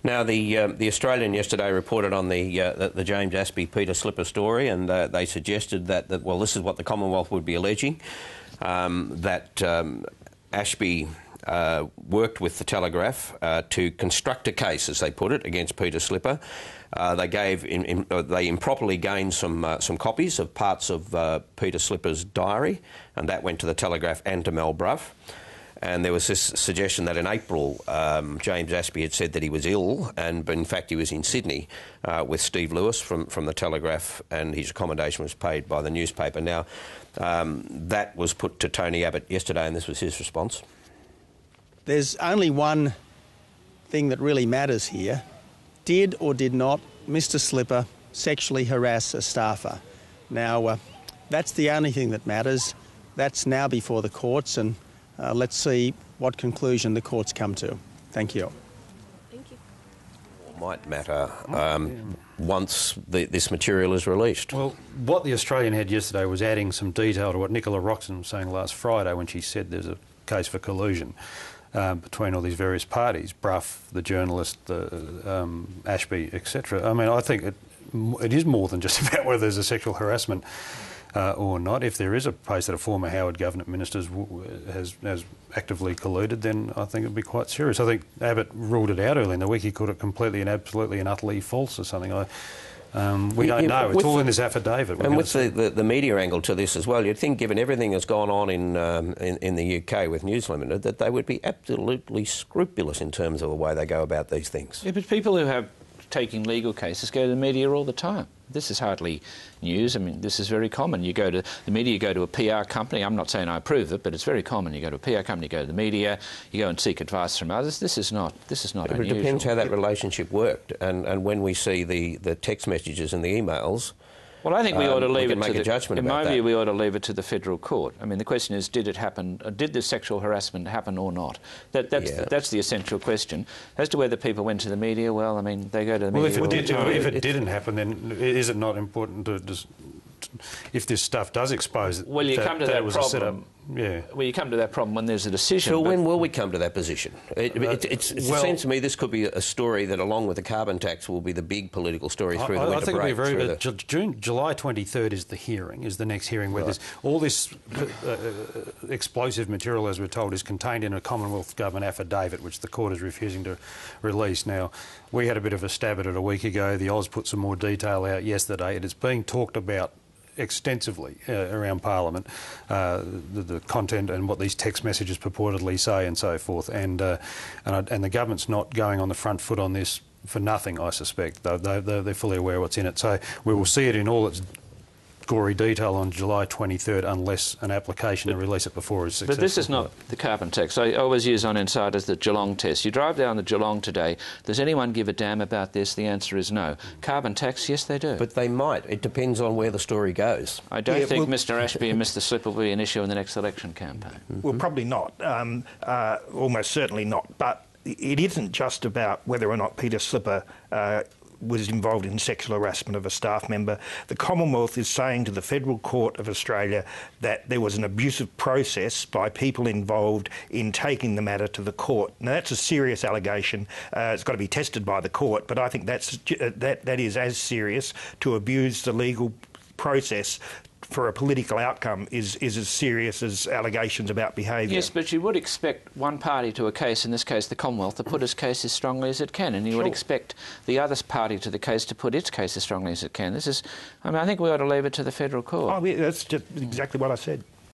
Now, the Australian yesterday reported on the James Ashby Peter Slipper story, and they suggested that, well, this is what the Commonwealth would be alleging, that Ashby worked with the Telegraph to construct a case, as they put it, against Peter Slipper. They improperly gained some copies of parts of Peter Slipper's diary, and that went to the Telegraph and to Mel Brough. And there was this suggestion that in April, James Ashby had said that he was ill, and in fact he was in Sydney with Steve Lewis from the Telegraph, and his accommodation was paid by the newspaper. Now, that was put to Tony Abbott yesterday, and this was his response. There's only one thing that really matters here. Did or did not Mr Slipper sexually harass a staffer? Now, that's the only thing that matters. That's now before the courts, and let's see what conclusion the courts come to. Thank you. Thank you. Might matter once this material is released. Well, what the Australian had yesterday was adding some detail to what Nicola Roxon was saying last Friday when she said there's a case for collusion between all these various parties, Brough, the journalist, Ashby, etc. I mean, I think it is more than just about whether there's a sexual harassment or not. If there is a case that a former Howard government minister has actively colluded, then I think it would be quite serious. I think Abbott ruled it out early in the week. He called it completely and absolutely and utterly false or something. We don't know. It's all in this affidavit. And with the media angle to this as well, you'd think, given everything that's gone on in the UK with News Limited, that they would be absolutely scrupulous in terms of the way they go about these things. Yeah, but people who have taking legal cases go to the media all the time. This is hardly news. I mean, this is very common. You go to the media, you go to a PR company. I'm not saying I approve it, but it's very common. You go to a PR company, you go to the media, you go and seek advice from others. This is not unusual. It depends how that relationship worked, and when we see the text messages and the emails. Well, I think we ought to leave it to in my view, we ought to leave it to the federal court. I mean, the question is, did it happen? Did the sexual harassment happen or not? That's the essential question. As to whether people went to the media, well, I mean, they go to the media. Well, if it didn't happen, then is it not important to just, if this stuff does expose it? Well, you come to that problem. Yeah. Well, you come to that problem when there's a decision. So when will we come to that position? It seems to me this could be a story that, along with the carbon tax, will be the big political story through the winter break. I think it'll be July 23rd is the next hearing, where there's all this explosive material, as we're told, is contained in a Commonwealth Government affidavit, which the court is refusing to release. Now, we had a bit of a stab at it a week ago. The Oz put some more detail out yesterday. It is being talked about extensively around Parliament, the content and what these text messages purportedly say and so forth, and the government's not going on the front foot on this for nothing, I suspect. They're fully aware of what's in it, so we will see it in all its gory detail on July 23rd, unless an application to release it before is successful. But this is not the carbon tax. I always use on Insiders the Geelong test. You drive down the Geelong today, does anyone give a damn about this? The answer is no. Carbon tax, yes, they do. But they might. It depends on where the story goes. I don't think Mr Ashby and Mr Slipper will be an issue in the next election campaign. Well, probably not. Almost certainly not. But it isn't just about whether or not Peter Slipper was involved in sexual harassment of a staff member. The Commonwealth is saying to the Federal Court of Australia that there was an abusive process by people involved in taking the matter to the court. Now, that's a serious allegation. It's got to be tested by the court, but I think that is as serious. To abuse the legal process for a political outcome is as serious as allegations about behaviour. Yes, but you would expect one party to a case, in this case the Commonwealth, to put its case as strongly as it can, and you would expect the other party to the case to put its case as strongly as it can. I think we ought to leave it to the federal court. Oh, yeah, that's just exactly what I said.